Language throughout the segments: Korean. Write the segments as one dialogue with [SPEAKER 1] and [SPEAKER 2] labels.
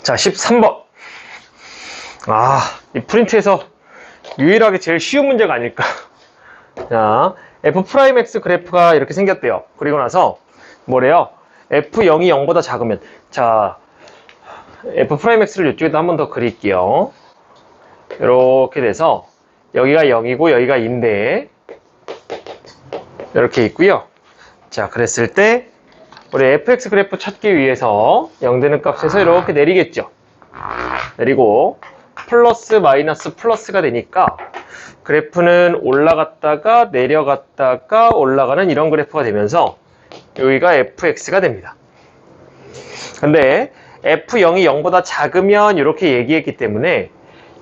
[SPEAKER 1] 자, 13번. 이 프린트에서 유일하게 제일 쉬운 문제가 아닐까. 자, F'X 그래프가 이렇게 생겼대요. 그리고 나서 뭐래요? F0이 0보다 작으면. 자, F'X를 이쪽에다 한 번 더 그릴게요. 이렇게 돼서 여기가 0이고 여기가 2인데 이렇게 있고요. 자, 그랬을 때 우리 fx 그래프 찾기 위해서 0 되는 값에서 이렇게 내리겠죠. 내리고 플러스 마이너스 플러스가 되니까 그래프는 올라갔다가 내려갔다가 올라가는 이런 그래프가 되면서 여기가 fx가 됩니다. 근데 f0이 0보다 작으면 이렇게 얘기했기 때문에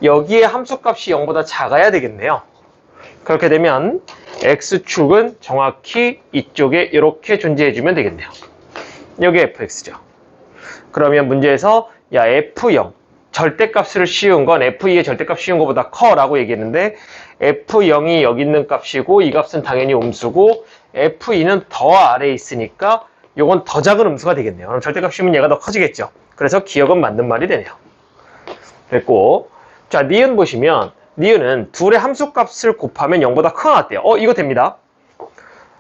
[SPEAKER 1] 여기에 함수값이 0보다 작아야 되겠네요. 그렇게 되면 x축은 정확히 이쪽에 이렇게 존재해주면 되겠네요. 여기 fx죠. 그러면 문제에서 야 f0 절대값을 씌운 건 f2의 절대값 씌운 것보다 커 라고 얘기했는데 f0이 여기 있는 값이고 이 값은 당연히 음수고 f2는 더 아래에 있으니까 요건 더 작은 음수가 되겠네요. 그럼 절대값 씌우면 얘가 더 커지겠죠. 그래서 기억은 맞는 말이 되네요. 됐고, 자 니은 보시면 니은은 둘의 함수값을 곱하면 0보다 커 나왔대요. 이거 됩니다.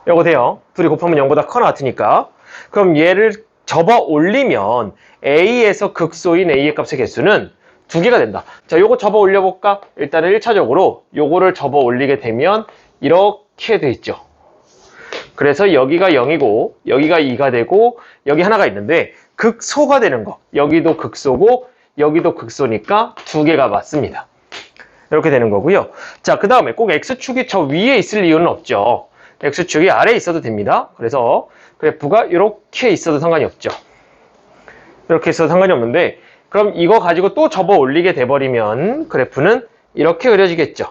[SPEAKER 1] 이거 돼요. 둘이 곱하면 0보다 커 나왔으니까. 그럼 얘를 접어 올리면 A에서 극소인 A의 값의 개수는 2개가 된다. 자, 요거 접어 올려볼까? 일단은 1차적으로 요거를 접어 올리게 되면 이렇게 돼 있죠. 그래서 여기가 0이고 여기가 2가 되고 여기 하나가 있는데 극소가 되는 거. 여기도 극소고 여기도 극소니까 2개가 맞습니다. 이렇게 되는 거고요. 자, 그 다음에 꼭 X축이 저 위에 있을 이유는 없죠. X축이 아래에 있어도 됩니다. 그래서 그래프가 이렇게 있어도 상관이 없죠. 이렇게 있어도 상관이 없는데 그럼 이거 가지고 또 접어 올리게 돼버리면 그래프는 이렇게 그려지겠죠.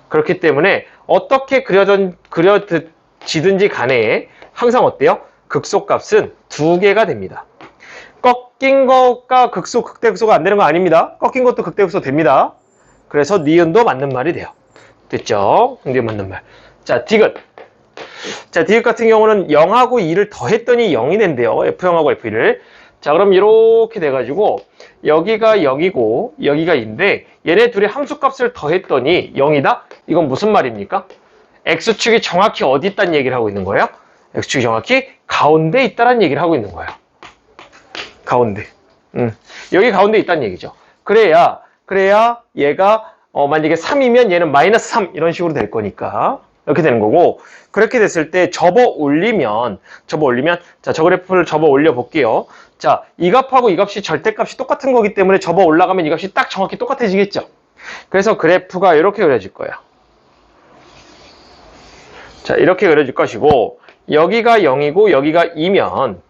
[SPEAKER 1] 그렇기 때문에 어떻게 그려지든지 간에 항상 어때요? 극소값은 2개가 됩니다. 꺾인 거가 극소, 극대극소가 안 되는 거 아닙니다. 꺾인 것도 극대극소 됩니다. 그래서 니은도 맞는 말이 돼요. 됐죠? 니은 맞는 말. 자, 디귿. 자, 디귿 같은 경우는 0하고 2를 더했더니 0이 된대요. F0하고 F2를. 자, 그럼 이렇게 돼가지고 여기가 0이고 여기가 2인데 얘네 둘이 함수값을 더했더니 0이다? 이건 무슨 말입니까? X축이 정확히 어디 있다는 얘기를 하고 있는 거예요? X축이 정확히 가운데 있다는 얘기를 하고 있는 거예요. 가운데. 여기 가운데 있다는 얘기죠. 그래야 얘가 만약에 3이면 얘는 마이너스 3 이런 식으로 될 거니까 이렇게 되는 거고 그렇게 됐을 때 접어 올리면 자, 저 그래프를 접어 올려 볼게요. 자, 이 값하고 이 값이 절대값이 똑같은 거기 때문에 접어 올라가면 이 값이 딱 정확히 똑같아지겠죠. 그래서 그래프가 이렇게 그려질 거예요. 자, 이렇게 그려질 것이고 여기가 0이고 여기가 2면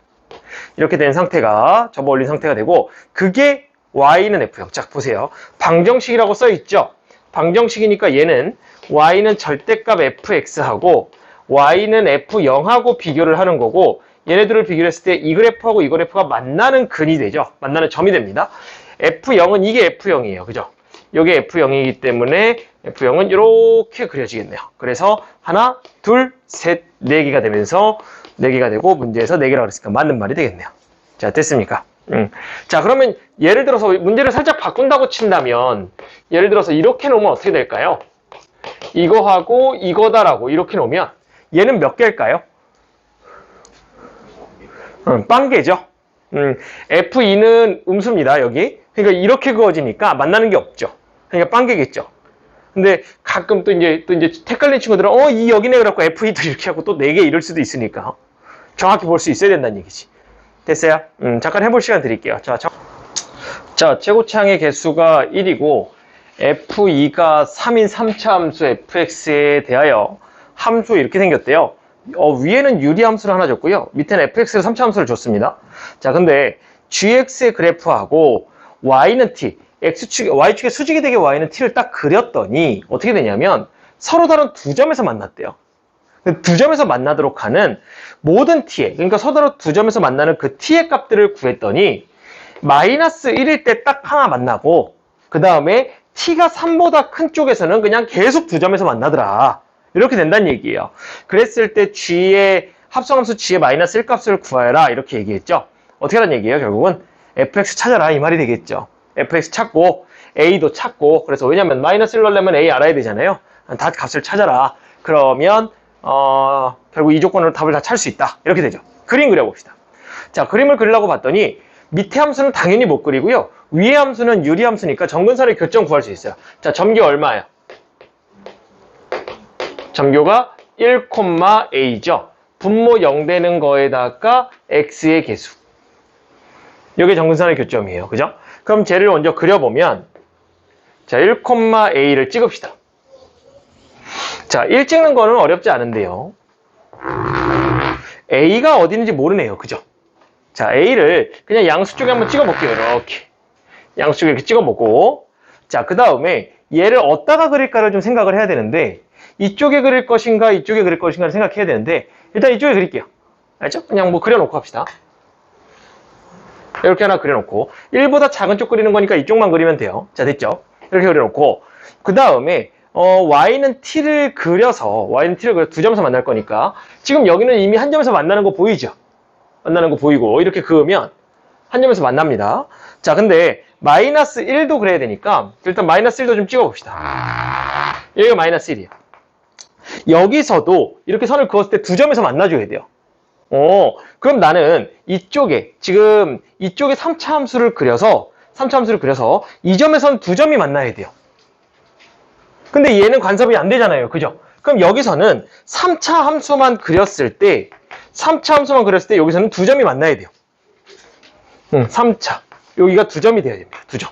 [SPEAKER 1] 이렇게 된 상태가 접어 올린 상태가 되고 그게 y는 f0. 자, 보세요. 방정식이라고 써 있죠. 방정식이니까 얘는 y는 절대값 fx하고 y는 f0하고 비교를 하는 거고 얘네들을 비교했을 때 이 그래프하고 이 그래프가 만나는 근이 되죠. 만나는 점이 됩니다. f0은 이게 f0이에요. 그죠? 이게 f0이기 때문에 f0은 이렇게 그려지겠네요. 그래서 하나, 둘, 셋, 4개가 되면서 4개가 되고 문제에서 4개라고 그랬으니까 맞는 말이 되겠네요. 자, 됐습니까? 자, 그러면 예를 들어서 문제를 살짝 바꾼다고 친다면 예를 들어서 이렇게 놓으면 어떻게 될까요? 이거하고 이거다라고 이렇게 놓으면 얘는 몇 개일까요? 빵개죠. F2는 음수입니다, 여기. 그러니까 이렇게 그어지니까 만나는 게 없죠. 그러니까 빵개겠죠. 근데 가끔 또 이제 헷갈리는 친구들은 이 여기네 그래갖고 F2도 이렇게 하고 또 4개 이럴 수도 있으니까 정확히 볼 수 있어야 된다는 얘기지. 됐어요? 잠깐 해볼 시간 드릴게요. 자, 최고차항의 개수가 1이고 F2가 3인 3차 함수 fx에 대하여 함수 이렇게 생겼대요. 위에는 유리함수를 하나 줬고요. 밑에는 fx를 3차 함수를 줬습니다. 자, 근데 gx의 그래프하고 y는 t, y축의 수직이 되게 y는 t를 딱 그렸더니 어떻게 되냐면 서로 다른 두 점에서 만났대요. 두 점에서 만나도록 하는 모든 t의, 그러니까 서로 두 점에서 만나는 그 t의 값들을 구했더니 마이너스 1일 때 딱 하나 만나고 그 다음에 t가 3보다 큰 쪽에서는 그냥 계속 두 점에서 만나더라. 이렇게 된다는 얘기예요. 그랬을 때 g의 합성함수 g의 마이너스 1 값을 구하여라 이렇게 얘기했죠. 어떻게 하는 얘기예요? 결국은 fx 찾아라 이 말이 되겠죠. fx 찾고 a도 찾고, 그래서 왜냐면 마이너스 1 넣으려면 a 알아야 되잖아요. 다 값을 찾아라. 그러면 결국 이 조건으로 답을 다 찾을 수 있다. 이렇게 되죠. 그림 그려봅시다. 자, 그림을 그리려고 봤더니 밑에 함수는 당연히 못 그리고요. 위에 함수는 유리함수니까 정근선의 교점 구할 수 있어요. 자, 점교 얼마예요? 점교가 1,a죠. 분모 0 되는 거에다가 x의 개수. 이게 정근선의 교점이에요. 그죠? 그럼 쟤를 먼저 그려보면, 자, 1,a를 찍읍시다. 자, 1 찍는 거는 어렵지 않은데요. a가 어디 있는지 모르네요. 그죠? 자, a를 그냥 양수 쪽에 한번 찍어볼게요. 이렇게. 양수 쪽에 이렇게 찍어보고. 자, 그 다음에 얘를 어디다가 그릴까를 좀 생각을 해야 되는데, 이쪽에 그릴 것인가, 이쪽에 그릴 것인가를 생각해야 되는데, 일단 이쪽에 그릴게요. 알죠? 그냥 뭐 그려놓고 합시다. 이렇게 하나 그려놓고, 1보다 작은 쪽 그리는 거니까 이쪽만 그리면 돼요. 자, 됐죠? 이렇게 그려놓고, 그 다음에 y는 t를 그려서 두 점에서 만날 거니까, 지금 여기는 이미 한 점에서 만나는 거 보이죠? 만나는 거 보이고, 이렇게 그으면 한 점에서 만납니다. 자, 근데 마이너스 1도 그려야 되니까 일단 마이너스 1도 좀 찍어봅시다. 여기가 마이너스 1이에요. 여기서도 이렇게 선을 그었을 때 두 점에서 만나줘야 돼요. 그럼 나는 지금 이쪽에 3차 함수를 그려서 이 점에선 두 점이 만나야 돼요. 근데 얘는 간섭이 안 되잖아요. 그죠? 그럼 여기서는 3차 함수만 그렸을 때 여기서는 두 점이 만나야 돼요. 3차. 여기가 두 점이 돼야 됩니다. 두 점.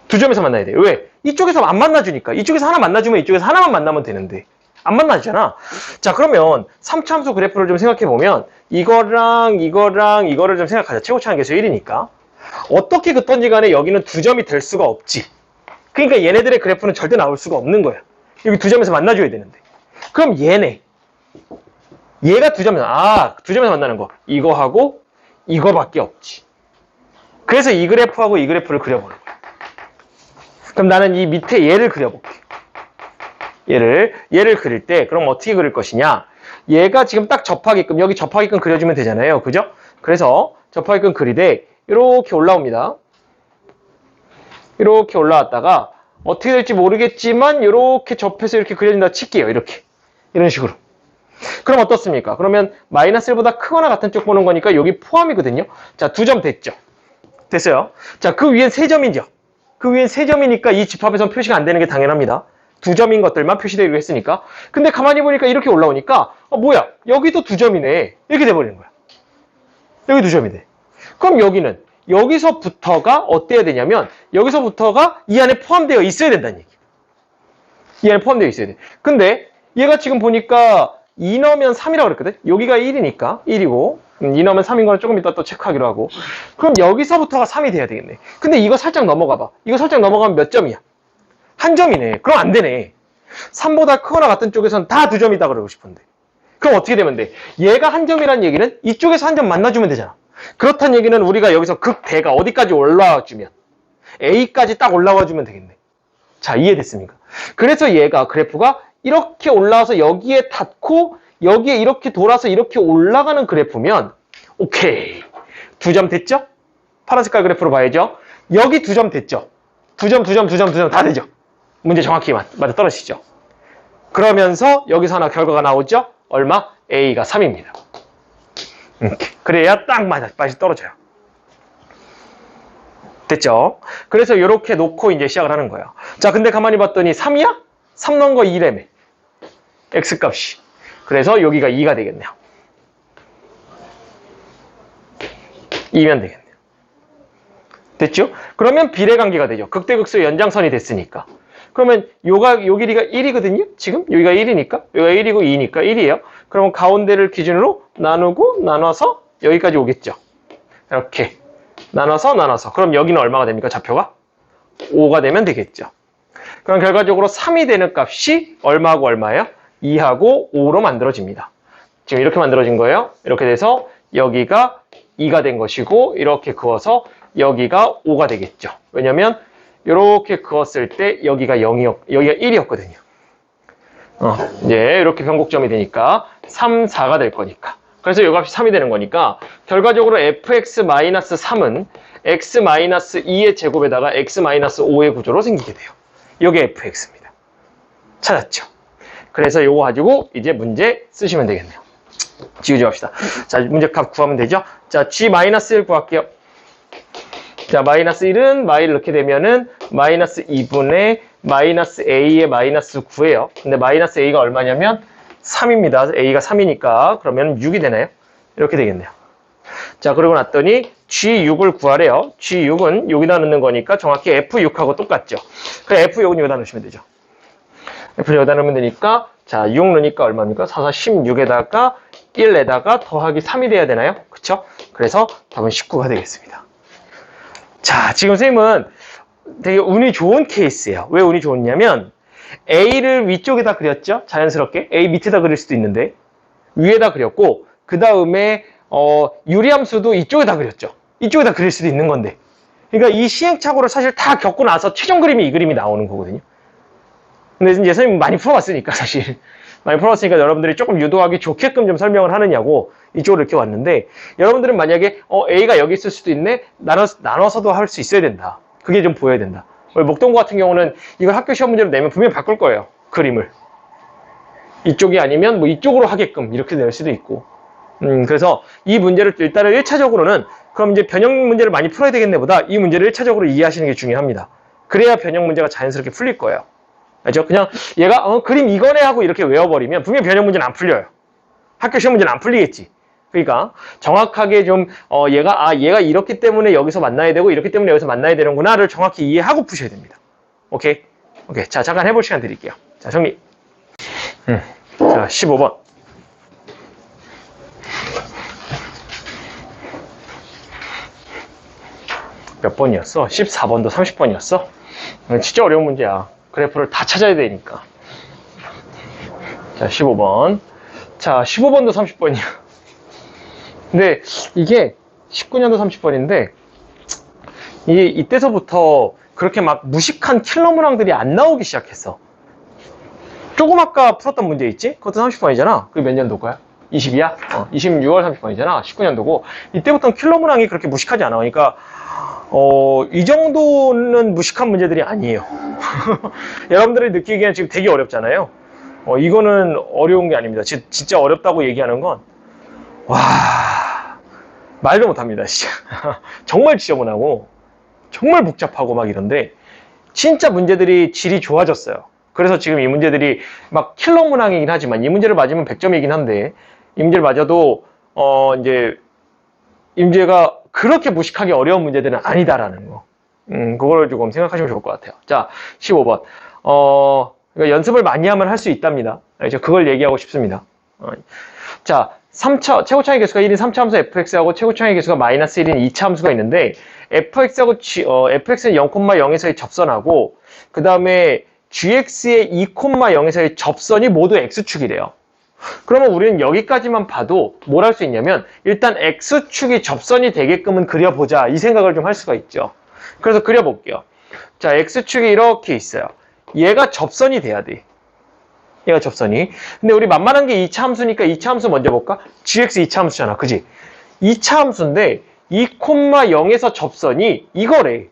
[SPEAKER 1] 두 점에서 만나야 돼요. 왜? 이쪽에서 안 만나주니까. 이쪽에서 하나 만나주면 이쪽에서 하나만 만나면 되는데. 안 만나주잖아. 자, 그러면 3차 함수 그래프를 좀 생각해보면 이거를 좀 생각하자. 최고차항 계수 1이니까. 어떻게 긋던지 간에 여기는 두 점이 될 수가 없지. 그러니까 얘네들의 그래프는 절대 나올 수가 없는 거야. 여기 두 점에서 만나줘야 되는데. 그럼 얘가 두 점에서 만나는 거. 이거하고 이거밖에 없지. 그래서 이 그래프하고 이 그래프를 그려보는 거야. 그럼 나는 이 밑에 얘를 그려볼게. 얘를 그릴 때 그럼 어떻게 그릴 것이냐. 얘가 지금 딱 접하게끔, 여기 접하게끔 그려주면 되잖아요. 그죠? 그래서 접하게끔 그리되 이렇게 올라옵니다. 이렇게 올라왔다가 어떻게 될지 모르겠지만 이렇게 접해서 이렇게 그려준다 칠게요. 이렇게. 이런 식으로. 그럼 어떻습니까? 그러면 마이너스 1보다 크거나 같은 쪽 보는 거니까 여기 포함이거든요. 자, 두 점 됐죠? 됐어요. 자, 그 위엔 세 점이죠. 그 위엔 세 점이니까 이 집합에선 표시가 안 되는 게 당연합니다. 두 점인 것들만 표시되기로 했으니까. 근데 가만히 보니까 이렇게 올라오니까 뭐야? 여기도 두 점이네. 이렇게 돼버리는 거야. 여기 두 점이 돼. 그럼 여기서부터가 어때야 되냐면 여기서부터가 이 안에 포함되어 있어야 된다는 얘기. 이 안에 포함되어 있어야 돼. 근데 얘가 지금 보니까 2 넣으면 3이라고 그랬거든? 여기가 1이니까 1이고 2 넣으면 3인 거는 조금 이따 또 체크하기로 하고. 그럼 여기서부터가 3이 돼야 되겠네. 근데 이거 살짝 넘어가봐. 이거 살짝 넘어가면 몇 점이야? 한 점이네. 그럼 안 되네. 3보다 크거나 같은 쪽에서는 다 두 점이다 그러고 싶은데. 그럼 어떻게 되면 돼? 얘가 한 점이란 얘기는 이쪽에서 한 점 만나주면 되잖아. 그렇다는 얘기는 우리가 여기서 극대가 어디까지 올라와주면 A까지 딱 올라와주면 되겠네. 자, 이해됐습니까? 그래서 얘가 그래프가 이렇게 올라와서 여기에 닿고 여기에 이렇게 돌아서 이렇게 올라가는 그래프면 오케이. 두 점 됐죠? 파란 색깔 그래프로 봐야죠. 여기 두 점 됐죠? 두 점 다 되죠? 문제 정확히 맞아 떨어지죠? 그러면서 여기서 하나 결과가 나오죠? 얼마? A가 3입니다. 그래야 딱 맛이 떨어져요. 됐죠? 그래서 이렇게 놓고 이제 시작을 하는 거예요. 자, 근데 가만히 봤더니 3이야? 3 넣은 거 2라며. X값이. 그래서 여기가 2가 되겠네요. 2면 되겠네요. 됐죠? 그러면 비례관계가 되죠. 극대극소의 연장선이 됐으니까. 그러면 요 길이가 1이거든요? 지금? 여기가 1이니까? 여기가 1이고 2니까 1이에요. 그러면 가운데를 기준으로 나눠서 여기까지 오겠죠. 이렇게. 나눠서. 그럼 여기는 얼마가 됩니까? 좌표가? 5가 되면 되겠죠. 그럼 결과적으로 3이 되는 값이 얼마하고 얼마예요? 2하고 5로 만들어집니다. 지금 이렇게 만들어진 거예요. 이렇게 돼서 여기가 2가 된 것이고 이렇게 그어서 여기가 5가 되겠죠. 왜냐면 이렇게 그었을 때 여기가 1이었거든요. 이제 이렇게 변곡점이 되니까 3, 4가 될 거니까. 그래서 이 값이 3이 되는 거니까 결과적으로 fx-3은 x-2의 제곱에다가 x-5의 구조로 생기게 돼요. 이게 fx입니다. 찾았죠? 그래서 이거 가지고 이제 문제 쓰시면 되겠네요. 지우지 합시다. 자, 문제 값 구하면 되죠? 자, g-1 구할게요. 자, -1은 마이를 넣게 되면은 -2분의 -a의 -9예요. 근데 -a가 얼마냐면 3입니다. a가 3이니까 그러면 6이 되나요? 이렇게 되겠네요. 자, 그러고 났더니 G6을 구하래요. G6은 여기다 넣는 거니까 정확히 F6하고 똑같죠. 그래, F6은 여기다 넣으시면 되죠. F6 여기다 넣으면 되니까, 자, 6 넣으니까 얼마입니까? 4, 4, 16에다가 1에다가 더하기 3이 돼야 되나요? 그쵸? 그래서 답은 19가 되겠습니다. 자, 지금 선생님은 되게 운이 좋은 케이스예요. 왜 운이 좋냐면 A를 위쪽에다 그렸죠? 자연스럽게. A 밑에다 그릴 수도 있는데 위에다 그렸고 그 다음에 유리함수도 이쪽에다 그렸죠. 이쪽에다 그릴 수도 있는 건데. 그러니까 이 시행착오를 사실 다 겪고 나서 최종 그림이 이 그림이 나오는 거거든요. 근데 이제 선생님 많이 풀어봤으니까 사실. 많이 풀어봤으니까 여러분들이 조금 유도하기 좋게끔 좀 설명을 하느냐고 이쪽으로 이렇게 왔는데 여러분들은 만약에 A가 여기 있을 수도 있네? 나눠서도 할 수 있어야 된다. 그게 좀 보여야 된다. 목동고 같은 경우는 이걸 학교 시험 문제로 내면 분명히 바꿀 거예요. 그림을. 이쪽이 아니면 뭐 이쪽으로 하게끔 이렇게 낼 수도 있고. 그래서 이 문제를 일단은 1차적으로는 그럼 이제 변형 문제를 많이 풀어야 되겠네 보다 이 문제를 1차적으로 이해하시는 게 중요합니다. 그래야 변형 문제가 자연스럽게 풀릴 거예요. 알죠? 그냥 얘가 그림 이거네 하고 이렇게 외워버리면 분명히 변형 문제는 안 풀려요. 학교 시험 문제는 안 풀리겠지. 그러니까 정확하게 좀 얘가 이렇기 때문에 여기서 만나야 되고 이렇기 때문에 여기서 만나야 되는구나를 정확히 이해하고 푸셔야 됩니다. 오케이? 오케이. 자, 잠깐 해볼 시간 드릴게요. 자, 정리. 자, 15번. 몇 번이었어? 14번도 30번이었어? 진짜 어려운 문제야. 그래프를 다 찾아야 되니까. 자, 15번. 자, 15번도 30번이야. 근데 이게 19년도 30번인데 이게 이때서부터 그렇게 막 무식한 킬러 문항들이 안 나오기 시작했어. 조금 아까 풀었던 문제 있지? 그것도 30번이잖아. 그게 몇 년도일까요? 22야? 26월 30번이잖아. 19년도고. 이때부터는 킬러 문항이 그렇게 무식하지 않아. 그러니까 이 정도는 무식한 문제들이 아니에요. 여러분들이 느끼기에는 지금 되게 어렵잖아요. 이거는 어려운 게 아닙니다. 진짜 어렵다고 얘기하는 건 와, 말도 못합니다, 진짜. 정말 지저분하고 정말 복잡하고 막 이런데 진짜 문제들이 질이 좋아졌어요. 그래서 지금 이 문제들이 막 킬러 문항이긴 하지만 이 문제를 맞으면 100점이긴 한데 이 문제를 맞아도 이제 이 문제가 그렇게 무식하게 어려운 문제들은 아니다라는 거. 그걸 조금 생각하시면 좋을 것 같아요. 자, 15번. 그러니까 연습을 많이 하면 할 수 있답니다. 알죠? 그걸 얘기하고 싶습니다. 자, 최고차의 개수가 1인 3차 함수 fx하고 최고차의 개수가 마이너스 1인 2차 함수가 있는데 fx하고 fx는 0,0에서의 접선하고 그 다음에 gx의 2,0에서의 접선이 모두 x축이래요. 그러면 우리는 여기까지만 봐도 뭘 할 수 있냐면 일단 x축이 접선이 되게끔은 그려보자 이 생각을 좀 할 수가 있죠. 그래서 그려볼게요. 자, x축이 이렇게 있어요. 얘가 접선이 돼야 돼. 얘가 접선이. 근데 우리 만만한 게 2차 함수니까 2차 함수 먼저 볼까? gx 2차 함수잖아. 그지? 2차 함수인데 2,0에서 접선이 이거래.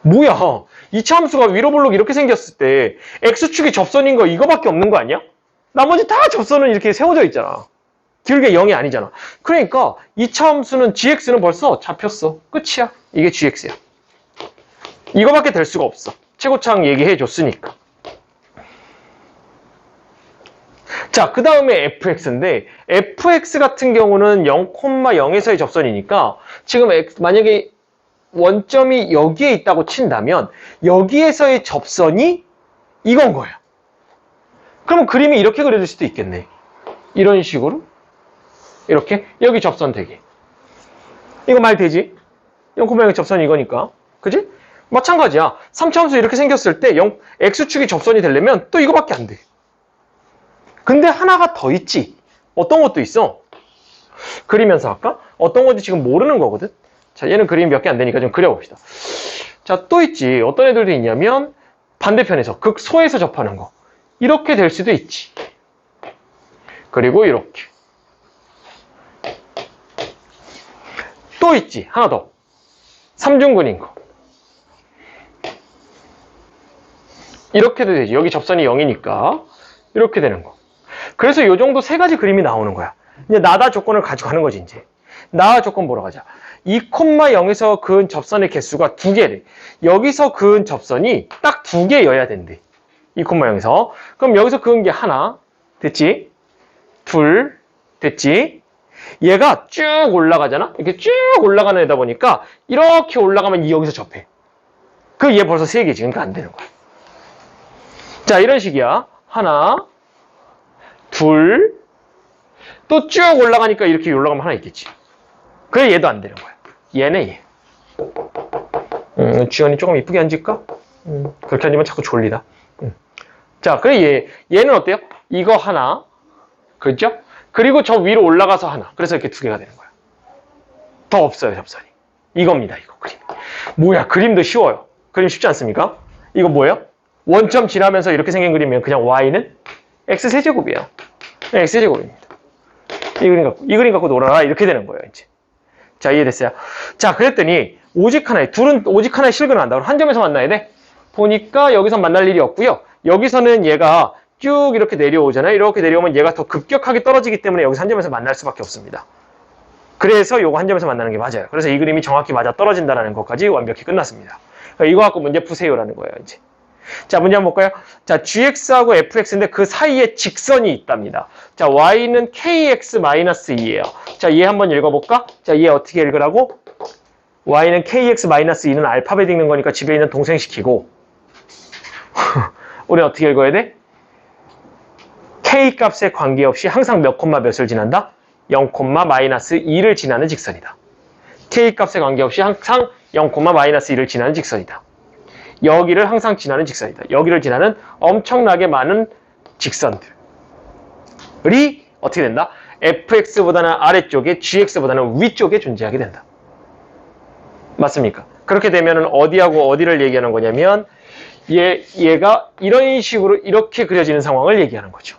[SPEAKER 1] 뭐야? 2차 함수가 위로 볼록 이렇게 생겼을 때 x축이 접선인 거 이거밖에 없는 거 아니야? 나머지 다 접선은 이렇게 세워져 있잖아. 길게 0이 아니잖아. 그러니까 2차 함수는 gx는 벌써 잡혔어. 끝이야. 이게 gx야. 이거밖에 될 수가 없어. 최고차항 얘기해 줬으니까. 자, 그 다음에 fx인데 fx 같은 경우는 0,0에서의 접선이니까 지금 만약에 원점이 여기에 있다고 친다면 여기에서의 접선이 이건 거야. 그러면 그림이 이렇게 그려질 수도 있겠네. 이런 식으로 이렇게 여기 접선 되게. 이거 말 되지? 0,0의 접선이 이거니까. 그지? 마찬가지야. 3차 함수 이렇게 생겼을 때 x축이 접선이 되려면 또 이거밖에 안 돼. 근데 하나가 더 있지. 어떤 것도 있어. 그리면서 할까? 어떤 건지 지금 모르는 거거든. 자, 얘는 그림이 몇 개 안 되니까 좀 그려봅시다. 자, 또 있지. 어떤 애들도 있냐면 반대편에서 극소에서 접하는 거. 이렇게 될 수도 있지. 그리고 이렇게. 또 있지. 하나 더. 삼중근인 거. 이렇게도 되지. 여기 접선이 0이니까 이렇게 되는 거. 그래서 이 정도 세 가지 그림이 나오는 거야. 이제 나다 조건을 가지고 하는 거지, 이제. 나 조건 보러 가자. 2,0에서 그은 접선의 개수가 2개래. 여기서 그은 접선이 딱 2개여야 된대. 2,0에서. 그럼 여기서 그은 게 하나. 됐지? 둘. 됐지? 얘가 쭉 올라가잖아? 이렇게 쭉 올라가는 애다 보니까 이렇게 올라가면 이 여기서 접해. 얘 벌써 3개지. 그러니까 안 되는 거야. 자, 이런 식이야. 하나. 둘. 또 쭉 올라가니까 이렇게 올라가면 하나 있겠지. 그래 얘도 안 되는 거야. 얘네 얘. 주연이 조금 이쁘게 앉을까? 그렇게 앉으면 자꾸 졸리다. 자, 그래 얘는 어때요? 이거 하나. 그렇죠? 그리고 저 위로 올라가서 하나. 그래서 이렇게 2개가 되는 거야. 더 없어요, 접선이. 이겁니다, 이거 그림. 뭐야, 그림도 쉬워요. 그림 쉽지 않습니까? 이거 뭐예요? 원점 지나면서 이렇게 생긴 그림이면 그냥 y는 x세제곱이에요. x제곱입니다. 이 그림 갖고 놀아라. 이렇게 되는 거예요, 이제. 자, 이해됐어요? 자, 그랬더니 오직 하나에, 둘은 오직 하나에 실근을 한다. 그럼 한 점에서 만나야 돼? 보니까 여기서 만날 일이 없고요. 여기서는 얘가 쭉 이렇게 내려오잖아요. 이렇게 내려오면 얘가 더 급격하게 떨어지기 때문에 여기서 한 점에서 만날 수밖에 없습니다. 그래서 요거 한 점에서 만나는 게 맞아요. 그래서 이 그림이 정확히 맞아 떨어진다는 것까지 완벽히 끝났습니다. 그러니까 이거 갖고 문제 푸세요라는 거예요, 이제. 자, 문제 한번 볼까요? 자, gx하고 fx인데 그 사이에 직선이 있답니다. 자, y는 kx-2예요. 자, 얘 한번 읽어볼까? 자, 얘 어떻게 읽으라고? y는 kx-2는 알파벳 읽는 거니까 집에 있는 동생시키고 우리 어떻게 읽어야 돼? k 값에 관계없이 항상 몇 콤마 몇을 지난다? 0,-2를 지나는 직선이다. k 값에 관계없이 항상 0,-1을 지나는 직선이다. 여기를 항상 지나는 직선이다. 여기를 지나는 엄청나게 많은 직선들이 어떻게 된다? fx보다는 아래쪽에 gx보다는 위쪽에 존재하게 된다. 맞습니까? 그렇게 되면 어디하고 어디를 얘기하는 거냐면 얘가 이런 식으로 이렇게 그려지는 상황을 얘기하는 거죠.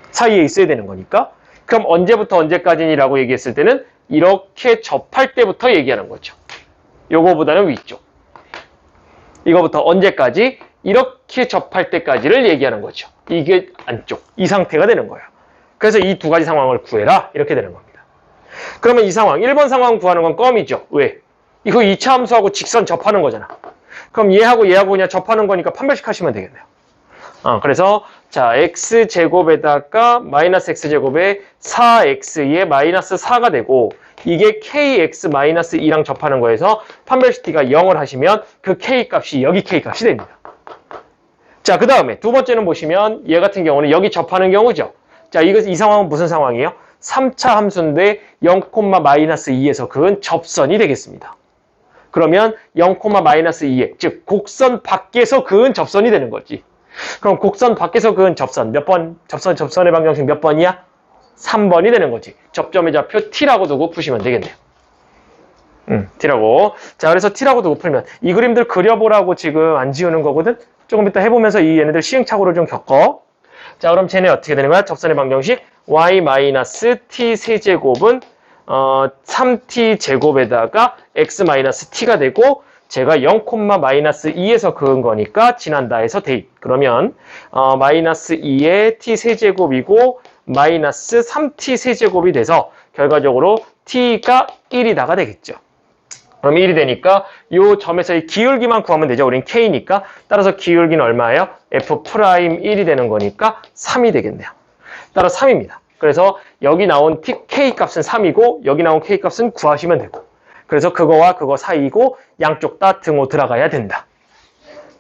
[SPEAKER 1] 사이에 있어야 되는 거니까. 그럼 언제부터 언제까지라고 얘기했을 때는 이렇게 접할 때부터 얘기하는 거죠. 요거보다는 위쪽. 이거부터 언제까지? 이렇게 접할 때까지를 얘기하는 거죠. 이게 안쪽. 이 상태가 되는 거예요. 그래서 이 두 가지 상황을 구해라. 이렇게 되는 겁니다. 그러면 이 상황, 1번 상황 구하는 건 껌이죠. 왜? 이거 2차 함수하고 직선 접하는 거잖아. 그럼 얘하고 그냥 접하는 거니까 판별식 하시면 되겠네요. 그래서 자, x제곱에다가 마이너스 x제곱에 4x에 마이너스 4가 되고 이게 kx-2랑 접하는 거에서 판별식-t가 0을 하시면 그 k값이 여기 k값이 됩니다. 자, 그 다음에 두 번째는 보시면 얘 같은 경우는 여기 접하는 경우죠. 자, 이 상황은 무슨 상황이에요? 3차 함수인데 0,-2에서 그은 접선이 되겠습니다. 그러면 0,-2에 즉 곡선 밖에서 그은 접선이 되는 거지. 그럼 곡선 밖에서 그은 접선 몇 번? 접선의 방정식 몇 번이야? 3번이 되는 거지. 접점의 좌표 t라고 두고 푸시면 되겠네요. t라고. 자, 그래서 t라고 두고 풀면 이 그림들 그려보라고 지금 안 지우는 거거든. 조금 이따 해보면서 이 얘네들 시행착오를 좀 겪어. 자, 그럼 쟤네 어떻게 되는 거야? 접선의 방정식 y-t 세제곱은 3t 제곱에다가 x-t가 되고 제가 0,-2에서 그은 거니까 지난다 해서 대입. 그러면 마이너스 2의 t 세제곱이고 마이너스 3t 세제곱이 돼서 결과적으로 t가 1이다가 되겠죠. 그럼 1이 되니까 이 점에서의 기울기만 구하면 되죠. 우린 k니까. 따라서 기울기는 얼마예요? f'1이 되는 거니까 3이 되겠네요. 따라 3입니다. 그래서 여기 나온 k 값은 3이고 여기 나온 k 값은 구하시면 되고. 그래서 그거와 그거 사이고 양쪽 다 등호 들어가야 된다.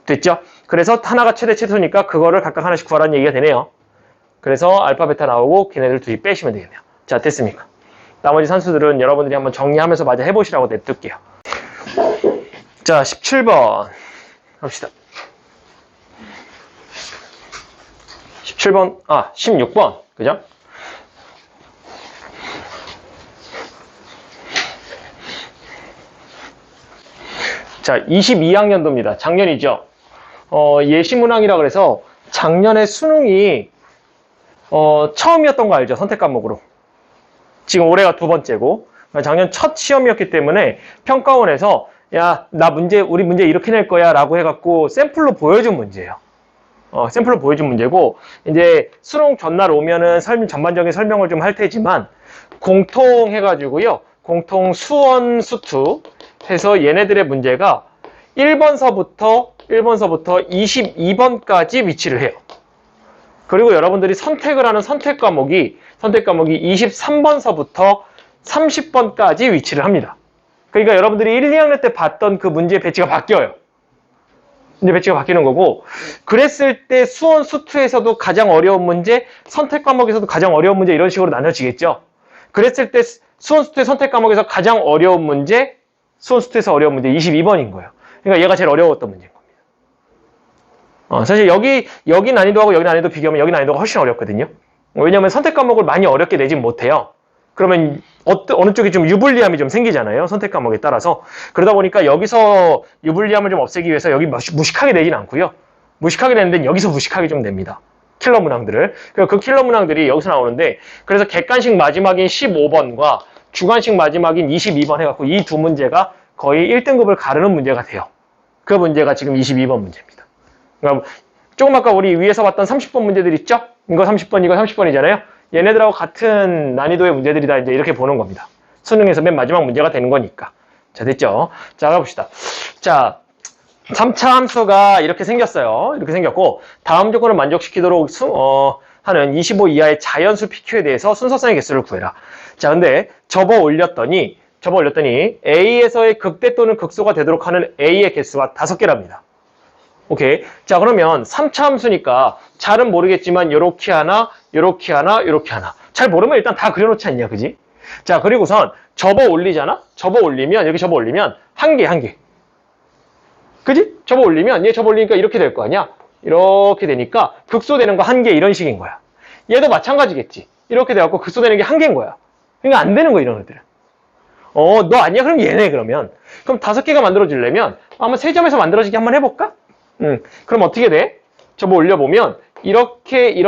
[SPEAKER 1] 됐죠? 그래서 하나가 최대 최소니까 그거를 각각 하나씩 구하라는 얘기가 되네요. 그래서 알파, 베타 나오고 걔네들 둘이 빼시면 되겠네요. 자, 됐습니까? 나머지 산수들은 여러분들이 한번 정리하면서 마저 해보시라고 냅둘게요. 자, 17번 합시다. 17번, 16번. 그죠? 자, 22학년도입니다. 작년이죠. 예시문항이라 그래서 작년에 수능이 처음이었던 거 알죠? 선택 과목으로. 지금 올해가 두 번째고 작년 첫 시험이었기 때문에 평가원에서 야, 우리 문제 이렇게 낼 거야 라고 해갖고 샘플로 보여준 문제예요. 샘플로 보여준 문제고, 이제 수능 전날 오면은 전반적인 설명을 좀 할 테지만, 공통해가지고요, 공통 수원, 수투 해서 얘네들의 문제가 1번서부터 22번까지 위치를 해요. 그리고 여러분들이 선택을 하는 선택 과목이 23번서부터 30번까지 위치를 합니다. 그러니까 여러분들이 1, 2학년 때 봤던 그 문제 배치가 바뀌어요. 문제 배치가 바뀌는 거고, 그랬을 때 수원, 수투에서도 가장 어려운 문제, 선택 과목에서도 가장 어려운 문제 이런 식으로 나눠지겠죠. 그랬을 때 수원, 수투의 선택 과목에서 가장 어려운 문제, 수원, 수투에서 어려운 문제 22번인 거예요. 그러니까 얘가 제일 어려웠던 문제인 겁니다. 사실 여기 난이도하고 여기 난이도 비교하면 여기 난이도가 훨씬 어렵거든요. 왜냐하면 선택 과목을 많이 어렵게 내진 못해요. 그러면 어느 쪽이 좀 유불리함이 좀 생기잖아요. 선택 과목에 따라서. 그러다 보니까 여기서 유불리함을 좀 없애기 위해서 여기 무식하게 내진 않고요. 무식하게 내는 데는 여기서 무식하게 좀 냅니다. 킬러 문항들을. 그 킬러 문항들이 여기서 나오는데, 그래서 객관식 마지막인 15번과 주관식 마지막인 22번 해갖고 이 두 문제가 거의 1등급을 가르는 문제가 돼요. 그 문제가 지금 22번 문제입니다. 그러니까 조금 아까 우리 위에서 봤던 30번 문제들 있죠? 이거 30번, 이거 30번이잖아요? 얘네들하고 같은 난이도의 문제들이다, 이제 이렇게 보는 겁니다. 수능에서 맨 마지막 문제가 되는 거니까. 자, 됐죠? 자, 가봅시다. 자, 3차 함수가 이렇게 생겼어요. 이렇게 생겼고, 다음 조건을 만족시키도록 하는 25 이하의 자연수 PQ에 대해서 순서상의 개수를 구해라. 자, 근데 접어 올렸더니 A에서의 극대 또는 극소가 되도록 하는 A의 개수가 5개랍니다. 오케이. 자, 그러면 3차 함수니까 잘은 모르겠지만 요렇게 하나, 요렇게 하나, 요렇게 하나. 잘 모르면 일단 다 그려놓지 않냐, 그지? 자, 그리고선 접어 올리잖아? 여기 접어 올리면 한 개. 그지? 접어 올리면 얘 접어 올리니까 이렇게 될 거 아니야? 이렇게 되니까 극소되는 거 한 개 이런 식인 거야. 얘도 마찬가지겠지. 이렇게 돼갖고 극소되는 게 한 개인 거야. 그러니까 안 되는 거야, 이런 애들은. 너 아니야? 그럼 얘네, 그러면. 그럼 5개가 만들어지려면 한번 3점에서 만들어지게 한번 해볼까? 그럼 어떻게 돼? 접어 올려보면 이렇게가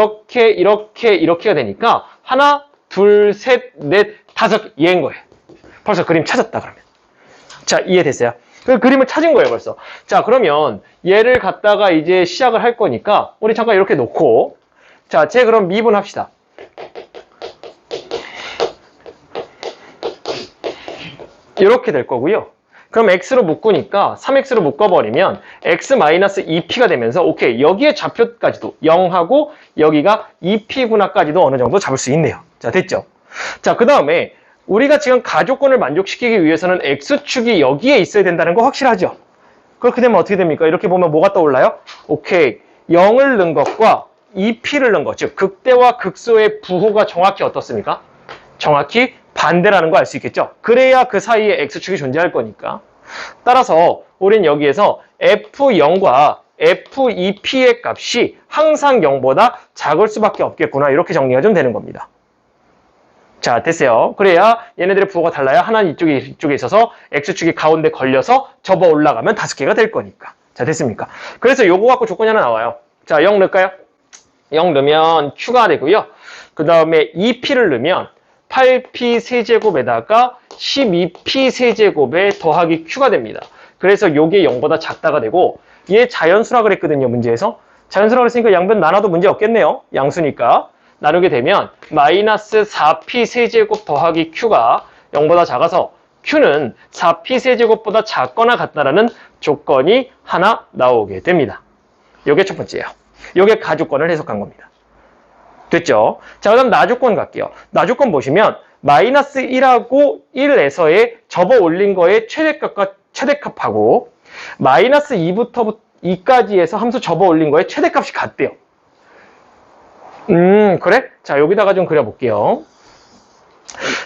[SPEAKER 1] 되니까 하나, 둘, 셋, 넷, 5 얘인 거예요. 벌써 그림 찾았다, 그러면. 자, 이해됐어요? 그 그림을 찾은 거예요, 벌써. 자, 그러면 얘를 갖다가 이제 시작을 할 거니까 우리 잠깐 이렇게 놓고, 자, 그럼 미분합시다. 이렇게 될 거고요. 그럼 x로 묶으니까 3x로 묶어버리면 x-2p가 되면서 오케이, 여기에 좌표까지도 0하고 여기가 2p구나까지도 어느 정도 잡을 수 있네요. 자, 됐죠? 자, 그 다음에 우리가 지금 가조건을 만족시키기 위해서는 x축이 여기에 있어야 된다는 거 확실하죠? 그렇게 되면 어떻게 됩니까? 이렇게 보면 뭐가 떠올라요? 오케이, 0을 넣은 것과 2p를 넣은 것, 즉 극대와 극소의 부호가 정확히 어떻습니까? 정확히 반대라는 거 알 수 있겠죠? 그래야 그 사이에 x축이 존재할 거니까. 따라서 우린 여기에서 f0과 f2p의 값이 항상 0보다 작을 수밖에 없겠구나, 이렇게 정리가 좀 되는 겁니다. 자, 됐어요. 그래야 얘네들의 부호가 달라야 하나는 이쪽에 있어서 x축이 가운데 걸려서 접어 올라가면 5개가 될 거니까. 자, 됐습니까? 그래서 요거 갖고 조건이 하나 나와요. 자, 0 넣을까요? 0 넣으면 q가 되고요. 그 다음에 2p를 넣으면 8p 세제곱에다가 12p 세제곱에 더하기 q가 됩니다. 그래서 요게 0보다 작다가 되고, 얘 자연수라 그랬거든요, 문제에서. 자연수라 그랬으니까 양변 나눠도 문제 없겠네요. 양수니까. 나누게 되면 마이너스 4p 세제곱 더하기 q가 0보다 작아서 q는 4p 세제곱보다 작거나 같다라는 조건이 하나 나오게 됩니다. 요게 첫 번째예요. 요게 가조건을 해석한 겁니다. 됐죠? 자, 그 다음 나조건 갈게요. 나조건 보시면 마이너스 1하고 1에서의 접어 올린 거의 최대값하고 마이너스 2부터 2까지 해서 함수 접어 올린 거의 최대값이 같대요. 그래? 자, 여기다가 좀 그려볼게요.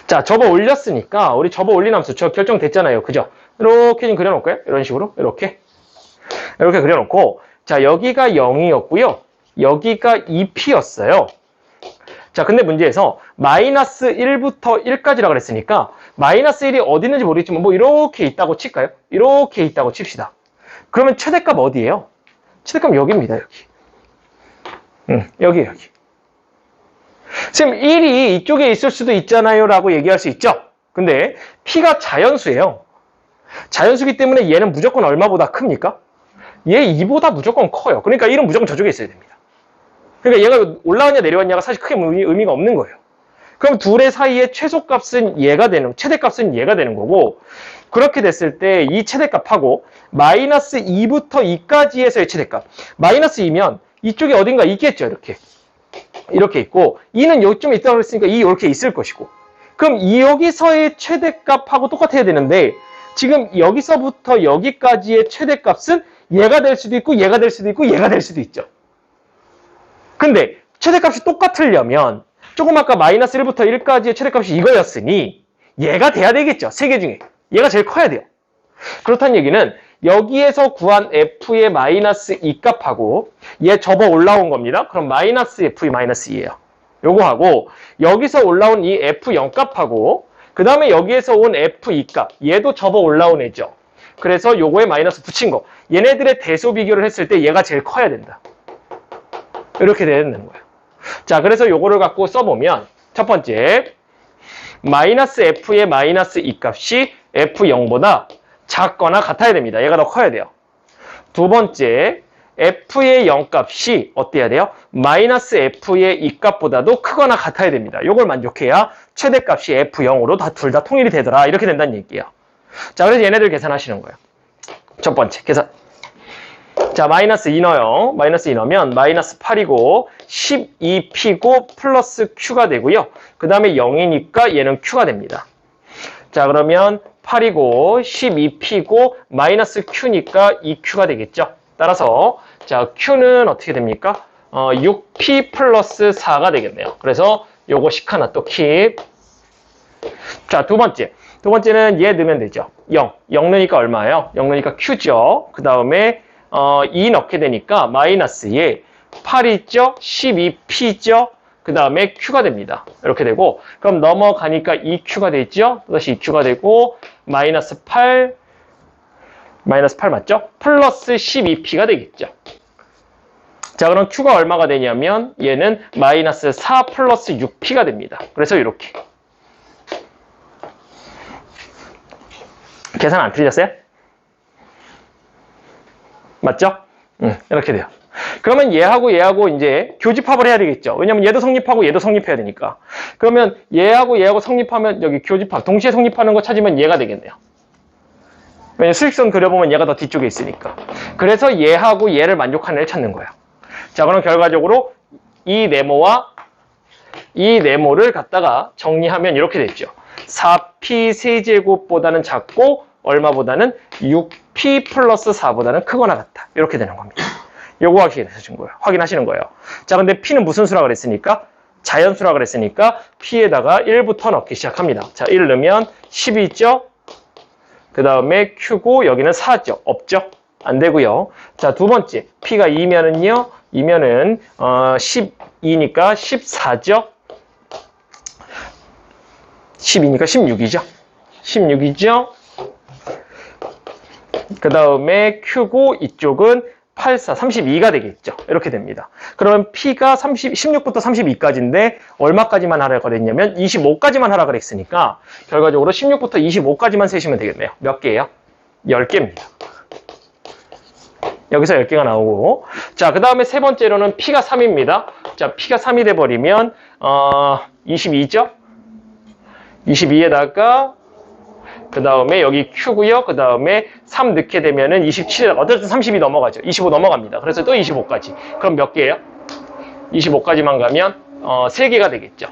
[SPEAKER 1] 자, 접어 올렸으니까 우리 접어 올린 함수 저 결정됐잖아요. 그죠? 이렇게 좀 그려놓을까요? 이런 식으로 이렇게 그려놓고, 자, 여기가 0이었고요. 여기가 2p였어요. 자, 근데 문제에서 마이너스 1부터 1까지라고 그랬으니까 마이너스 1이 어디 있는지 모르겠지만 뭐 이렇게 있다고 칠까요? 이렇게 있다고 칩시다. 그러면 최대값 어디예요? 최대값 여기입니다. 여기. 선생님, 1이 이쪽에 있을 수도 있잖아요 라고 얘기할 수 있죠? 근데 P가 자연수예요. 자연수기 때문에 얘는 무조건 얼마보다 큽니까? 얘 2보다 무조건 커요. 그러니까 1은 무조건 저쪽에 있어야 됩니다. 그러니까 얘가 올라왔냐 내려왔냐가 사실 크게 의미가 없는 거예요. 그럼 둘의 사이의 최소값은 얘가 되는, 최대값은 얘가 되는 거고, 그렇게 됐을 때 이 최대값하고 마이너스 2부터 2까지에서의 최대값. 마이너스 2면 이쪽에 어딘가 있겠죠, 이렇게. 이렇게 있고, 2는 요쯤에 있다고 그랬으니까 2 이렇게 있을 것이고. 그럼 이 여기서의 최대값하고 똑같아야 되는데, 지금 여기서부터 여기까지의 최대값은 얘가 될 수도 있고, 얘가 될 수도 있고, 얘가 될 수도 있죠. 근데 최대값이 똑같으려면 조금 아까 마이너스 1부터 1까지의 최대값이 이거였으니 얘가 돼야 되겠죠. 세 개 중에. 얘가 제일 커야 돼요. 그렇다는 얘기는 여기에서 구한 f의 마이너스 2 값하고 얘 접어 올라온 겁니다. 그럼 마이너스 f의 마이너스 2예요. 요거하고 여기서 올라온 이 f0 값하고 그 다음에 여기에서 온 f2 값 얘도 접어 올라온 애죠. 그래서 요거에 마이너스 붙인 거. 얘네들의 대소 비교를 했을 때 얘가 제일 커야 된다. 이렇게 되는 거예요. 자, 그래서 요거를 갖고 써보면 첫 번째 마이너스 f의 마이너스 2 값이 f0보다 작거나 같아야 됩니다. 얘가 더 커야 돼요. 두 번째 f의 0 값이 어때야 돼요? 마이너스 f의 2 값보다도 크거나 같아야 됩니다. 요걸 만족해야 최대값이 f0으로 둘 다 통일이 되더라. 이렇게 된다는 얘기예요. 자, 그래서 얘네들 계산하시는 거예요. 첫 번째 계산. 자, 마이너스 2 넣어요. 마이너스 2 넣으면 마이너스 8이고 12p고 플러스 q가 되고요. 그 다음에 0이니까 얘는 q가 됩니다. 자, 그러면 8이고 12p고 마이너스 q니까 2q가 되겠죠. 따라서 자, q는 어떻게 됩니까? 6p 플러스 4가 되겠네요. 그래서 요거 식 하나 또 킵. 자, 두 번째는 얘 넣으면 되죠. 0 넣으니까 얼마예요? 0 넣으니까 q죠. 그 다음에 2 넣게 되니까 마이너스에 8 있죠? 12p죠? 그 다음에 q가 됩니다. 이렇게 되고 그럼 넘어가니까 2q가 되죠? 또다시 2q가 되고 마이너스 8 맞죠? 플러스 12p가 되겠죠. 자, 그럼 q가 얼마가 되냐면 얘는 마이너스 4 플러스 6p가 됩니다. 그래서 이렇게 계산 안 틀리셨어요? 맞죠? 이렇게 돼요. 그러면 얘하고 이제 교집합을 해야 되겠죠. 왜냐면 얘도 성립하고 얘도 성립해야 되니까. 그러면 얘하고 성립하면 여기 교집합, 동시에 성립하는 거 찾으면 얘가 되겠네요. 왜냐면 수직선 그려보면 얘가 더 뒤쪽에 있으니까. 그래서 얘하고 얘를 만족하는 애를 찾는 거예요. 자, 그럼 결과적으로 이 네모를 갖다가 정리하면 이렇게 됐죠. 4p 세제곱보다는 작고 얼마보다는 6p 플러스 4보다는 크거나 같다. 이렇게 되는 겁니다. 요거 확인하시는 거예요. 자, 근데 p는 무슨 수라 그랬으니까? 자연수라 그랬으니까 p에다가 1부터 넣기 시작합니다. 자, 1 넣으면 10이죠? 그 다음에 q고 여기는 4죠? 없죠? 안 되고요. 자, 두 번째 p가 2면은요? 2면은 12니까 14죠? 12니까 16이죠? 16이죠? 그 다음에 q고 이쪽은 84, 32가 되겠죠. 이렇게 됩니다. 그러면 p가 16부터 32까지인데 얼마까지만 하라 그랬냐면 25까지만 하라 그랬으니까 결과적으로 16부터 25까지만 세시면 되겠네요. 몇 개예요? 10개입니다. 여기서 10개가 나오고 자, 그 다음에 세 번째로는 p가 3입니다. 자, p가 3이 돼버리면 22죠? 22에다가 그 다음에 여기 q고요. 그 다음에 3 넣게 되면은 27, 어쨌든 30이 넘어가죠. 25 넘어갑니다. 그래서 또 25까지. 그럼 몇 개예요? 25까지만 가면 3개가 되겠죠.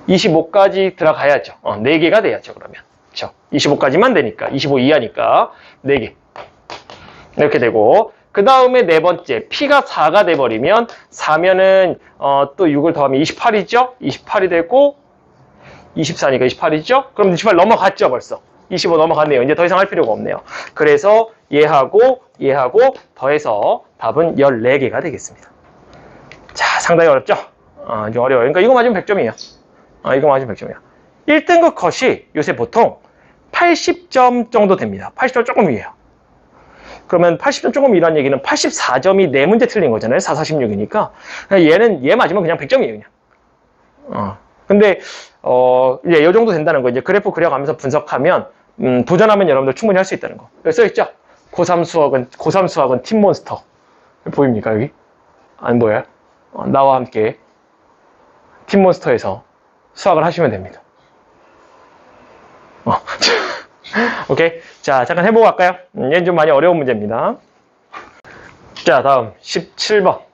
[SPEAKER 1] 25까지 들어가야죠. 4개가 돼야죠, 그러면. 그렇죠? 25까지만 되니까. 25 이하니까 4개. 이렇게 되고 그 다음에 네 번째 p가 4가 돼버리면 4면은 또 6을 더하면 28이죠? 28이 되고 24니까 28이죠? 그럼 28 넘어갔죠, 벌써. 25 넘어갔네요. 이제 더 이상 할 필요가 없네요. 그래서 얘하고 더해서 답은 14개가 되겠습니다. 자, 상당히 어렵죠? 좀 어려워요. 그러니까 이거 맞으면 100점이에요. 이거 맞으면 100점이에요. 1등급 컷이 요새 보통 80점 정도 됩니다. 80점 조금 위에요. 그러면 80점 조금 위라는 얘기는 84점이 4문제 틀린 거잖아요. 4, 46이니까. 얘 맞으면 그냥 100점이에요, 그냥. 근데 이제 이 정도 된다는 거. 이제 그래프 그려가면서 분석하면 도전하면 여러분들 충분히 할 수 있다는 거. 여기 써있죠? 고3 수학은 팀몬스터. 보입니까, 여기? 안 보여요? 나와 함께 팀몬스터에서 수학을 하시면 됩니다. 오케이. 자, 잠깐 해보고 갈까요? 얘는 좀 많이 어려운 문제입니다. 자, 다음 17번.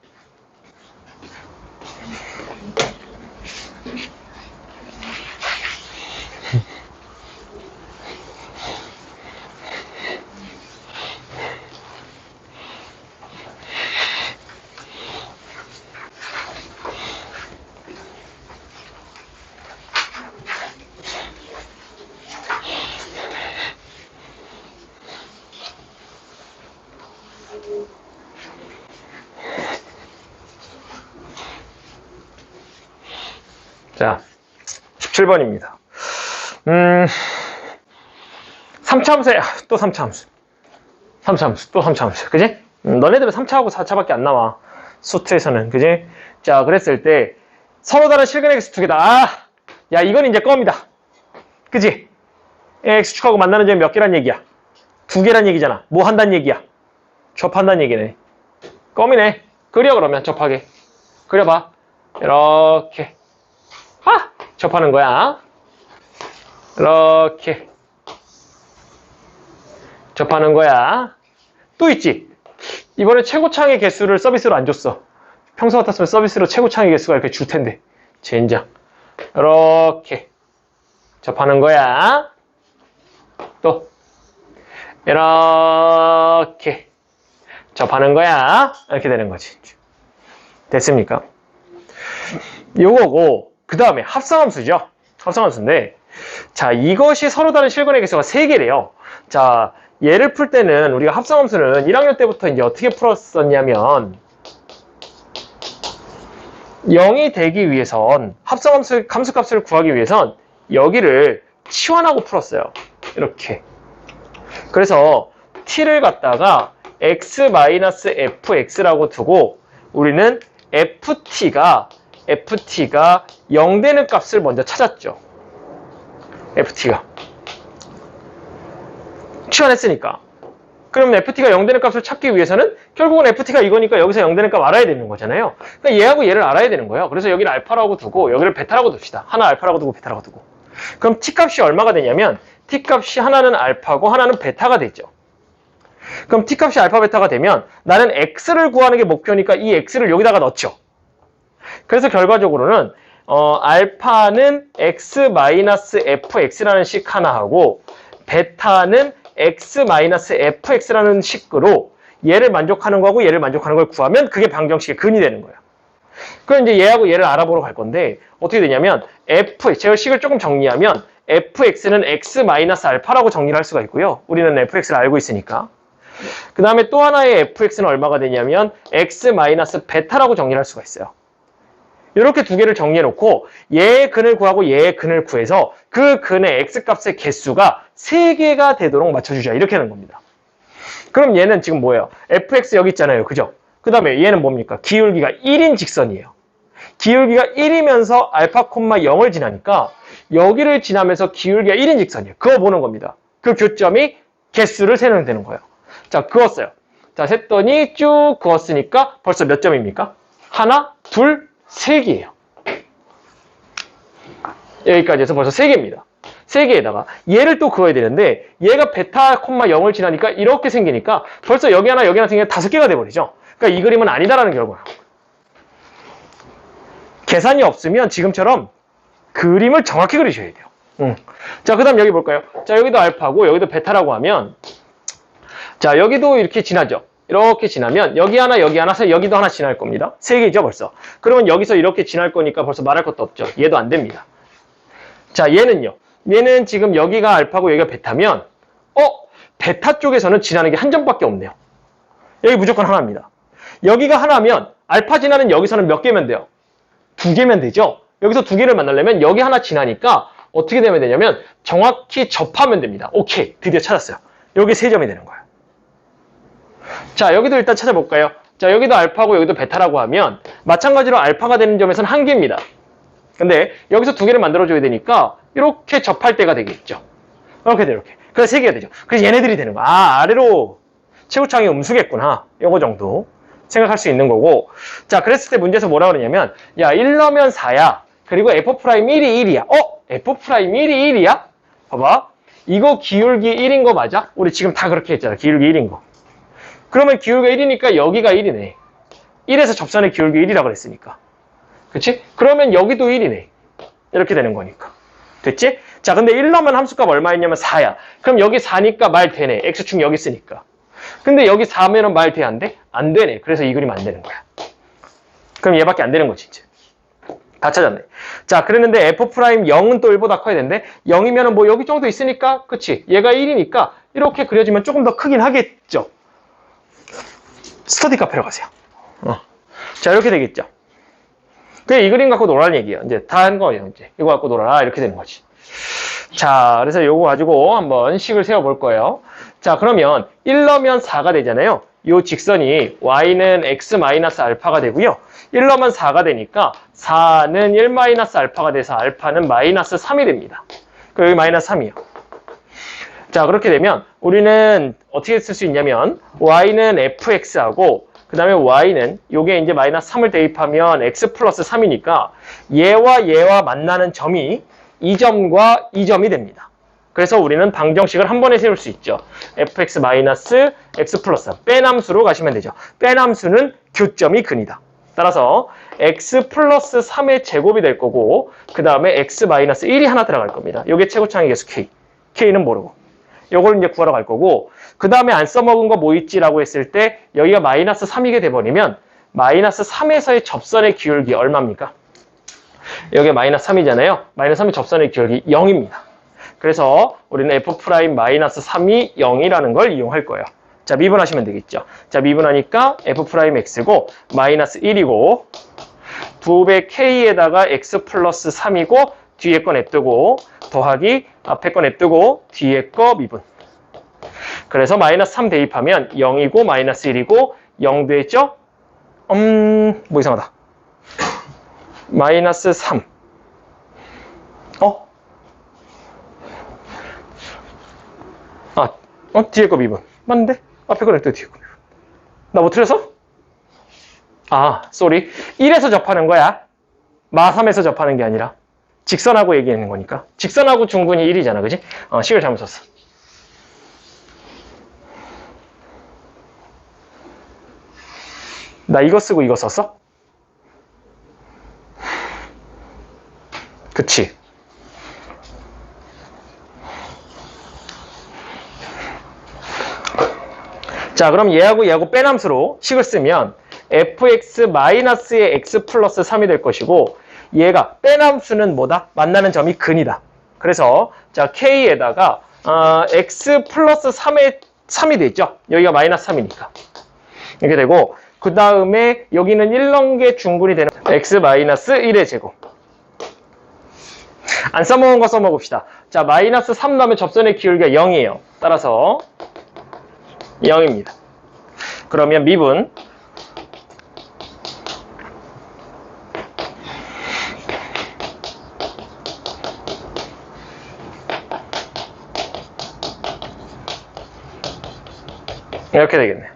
[SPEAKER 1] 자, 17번입니다. 3차함수에, 또 3차함수. 3차함수, 또 3차함수. 그지? 너네들은 3차하고 4차밖에 안 나와. 수트에서는. 그지? 자, 그랬을 때, 서로 다른 실근의 개수 두 개다. 야, 이건 이제 껌이다. 그지? X축하고 만나는 점이 몇 개란 얘기야? 두 개란 얘기잖아. 뭐 한다는 얘기야? 접한다는 얘기네. 껌이네. 그려, 그러면, 접하게. 그려봐. 이렇게. 접하는 거야. 이렇게. 접하는 거야. 또 있지? 이번에 최고창의 개수를 서비스로 안 줬어. 평소 같았으면 서비스로 최고창의 개수가 이렇게 줄 텐데. 젠장. 이렇게. 접하는 거야. 또. 이렇게. 접하는 거야. 이렇게 되는 거지. 됐습니까? 요거고, 그 다음에 합성함수죠. 합성함수인데, 자, 이것이 서로 다른 실근의 개수가 3개래요. 자, 얘를 풀 때는 우리가 합성함수는 1학년 때부터 이제 어떻게 풀었었냐면, 0이 되기 위해선, 합성함수, 함수값을 구하기 위해선 여기를 치환하고 풀었어요. 이렇게. 그래서 t를 갖다가 x-fx라고 두고, 우리는 ft가 0 되는 값을 먼저 찾았죠. ft가. 치환했으니까. 그러면 ft가 0 되는 값을 찾기 위해서는 결국은 ft가 이거니까 여기서 0 되는 값 알아야 되는 거잖아요. 그러니까 얘하고 얘를 알아야 되는 거예요. 그래서 여기를 알파라고 두고 여기를 베타라고 둡시다. 하나 알파라고 두고 베타라고 두고. 그럼 t값이 얼마가 되냐면 t값이 하나는 알파고 하나는 베타가 되죠. 그럼 t값이 알파 베타가 되면 나는 x를 구하는 게 목표니까 이 x를 여기다가 넣죠. 그래서 결과적으로는 알파는 x-fx라는 식 하나 하고 베타는 x-fx라는 식으로 얘를 만족하는 거하고 얘를 만족하는 걸 구하면 그게 방정식의 근이 되는 거예요. 그럼 이제 얘하고 얘를 알아보러 갈 건데 어떻게 되냐면 제가 식을 조금 정리하면 fx는 x-알파라고 정리를 할 수가 있고요. 우리는 fx를 알고 있으니까. 그 다음에 또 하나의 fx는 얼마가 되냐면 x-베타라고 정리를 할 수가 있어요. 이렇게 두 개를 정리해 놓고 얘의 근을 구하고 얘의 근을 구해서 그 근의 x값의 개수가 3개가 되도록 맞춰주자. 이렇게 하는 겁니다. 그럼 얘는 지금 뭐예요? fx 여기 있잖아요. 그죠? 그 다음에 얘는 뭡니까? 기울기가 1인 직선이에요. 기울기가 1이면서 알파, 0을 지나니까 여기를 지나면서 기울기가 1인 직선이에요. 그거 보는 겁니다. 그 교점이 개수를 세면 되는 거예요. 자, 그었어요. 자, 셌더니 쭉 그었으니까 벌써 몇 점입니까? 하나, 둘, 3개예요. 여기까지 해서 벌써 3개입니다. 3개에다가 얘를 또 그어야 되는데 얘가 베타, 0을 지나니까 이렇게 생기니까 벌써 여기 하나 생기면 5개가 돼버리죠. 그러니까 이 그림은 아니다라는 결과예요. 계산이 없으면 지금처럼 그림을 정확히 그리셔야 돼요. 자, 그 다음 여기 볼까요? 자, 여기도 알파고 여기도 베타라고 하면 자, 여기도 이렇게 지나죠. 이렇게 지나면 여기 하나 해서 여기도 하나 지날 겁니다. 3개죠 벌써. 그러면 여기서 이렇게 지날 거니까 벌써 말할 것도 없죠. 얘도 안 됩니다. 자, 얘는요. 얘는 지금 여기가 알파고 여기가 베타면 베타 쪽에서는 지나는 게 한 점밖에 없네요. 여기 무조건 하나입니다. 여기가 하나면 알파 지나는 여기서는 몇 개면 돼요? 2개면 되죠. 여기서 2개를 만나려면 여기 하나 지나니까 어떻게 되면 되냐면 정확히 접하면 됩니다. 오케이, 드디어 찾았어요. 여기 3점이 되는 거예요. 자, 여기도 일단 찾아볼까요? 자, 여기도 알파고 여기도 베타라고 하면 마찬가지로 알파가 되는 점에서는 1개입니다. 근데 여기서 두 개를 만들어줘야 되니까 이렇게 접할 때가 되겠죠. 이렇게 돼, 이렇게. 그래서 세 개가 되죠. 그래서 얘네들이 되는 거야. 아, 아래로 최고창이 음수겠구나. 요거 정도 생각할 수 있는 거고. 자, 그랬을 때 문제에서 뭐라 그러냐면, 야, 1 넣으면 4야. 그리고 F'I 1이 1이야. F'I 1이 1이야? 봐봐. 이거 기울기 1인 거 맞아? 우리 지금 다 그렇게 했잖아. 기울기 1인 거. 그러면 기울기가 1이니까 여기가 1이네. 1에서 접선의 기울기 1이라 그랬으니까. 그치? 그러면 여기도 1이네. 이렇게 되는 거니까. 됐지? 자, 근데 1 넣으면 함수값 얼마였냐면 4야. 그럼 여기 4니까 말 되네. X축 여기 있으니까. 근데 여기 4면은 말 돼? 안 돼? 안 되네. 그래서 이 그림 안 되는 거야. 그럼 얘밖에 안 되는 거지, 이제. 다 찾았네. 자, 그랬는데 F'0은 또 1보다 커야 되는데 0이면은 뭐 여기 정도 있으니까, 그치? 얘가 1이니까 이렇게 그려지면 조금 더 크긴 하겠죠. 스터디 카페로 가세요. 자, 이렇게 되겠죠. 그냥 이 그림 갖고 놀라는 얘기예요. 이제 다 한 거예요. 이제 이거 갖고 놀아라. 이렇게 되는 거지. 자, 그래서 이거 가지고 한번 식을 세워볼 거예요. 자, 그러면 1 넣으면 4가 되잖아요. 이 직선이 y는 x-알파가 되고요. 1 넣으면 4가 되니까 4는 1-알파가 돼서 알파는 -3이 됩니다. 그럼 여기 -3이요. 자, 그렇게 되면 우리는 어떻게 쓸 수 있냐면 y는 fx하고 그 다음에 y는 요게 이제 -3을 대입하면 x 플러스 3이니까 얘와 만나는 점이 이 점과 이 점이 됩니다. 그래서 우리는 방정식을 한 번에 세울 수 있죠. fx 마이너스 x 플러스 3. 빼남수로 가시면 되죠. 빼남수는 교점이 근이다. 따라서 x 플러스 3의 제곱이 될 거고 그 다음에 x 마이너스 1이 하나 들어갈 겁니다. 요게 최고창의 개수 k. k는 모르고. 요걸 이제 구하러 갈 거고 그 다음에 안 써먹은 거 뭐 있지라고 했을 때 여기가 -3이게 돼버리면 -3에서의 접선의 기울기 얼마입니까? 여기가 -3이잖아요. -3의 접선의 기울기 0입니다. 그래서 우리는 F'-3이 0이라는 걸 이용할 거예요. 자, 미분하시면 되겠죠. 자, 미분하니까 F'X고 -1이고 2배 K에다가 X 플러스 3이고 뒤에 거 냅두고 더하기 앞에 거 냅두고 뒤에 거 미분. 그래서 -3 대입하면 0이고 -1이고 0 되죠? 뭐 이상하다. -3. 뒤에 거 미분. 맞는데? 앞에 거 냅두고 뒤에 거 미분. 나 뭐 틀렸어? 쏘리. 1에서 접하는 거야. -3에서 접하는 게 아니라. 직선하고 얘기하는 거니까. 직선하고 중근이 1이잖아, 그지? 식을 잘못 썼어. 나 이거 쓰고 이거 썼어? 그치? 자, 그럼 얘하고 빼남수로 식을 쓰면 fx-의 x 플러스 3이 될 것이고 얘가 빼남수는 뭐다? 만나는 점이 근이다. 그래서 자 k에다가 x 플러스 3이 되죠. 여기가 -3이니까. 이렇게 되고 그 다음에 여기는 1 넣은 게 중근이 되는 x-1의 제곱. 안 써먹은 거 써먹읍시다. 자, -3 넣으면 접선의 기울기가 0이에요. 따라서 0입니다. 그러면 미분 이렇게 되겠네요.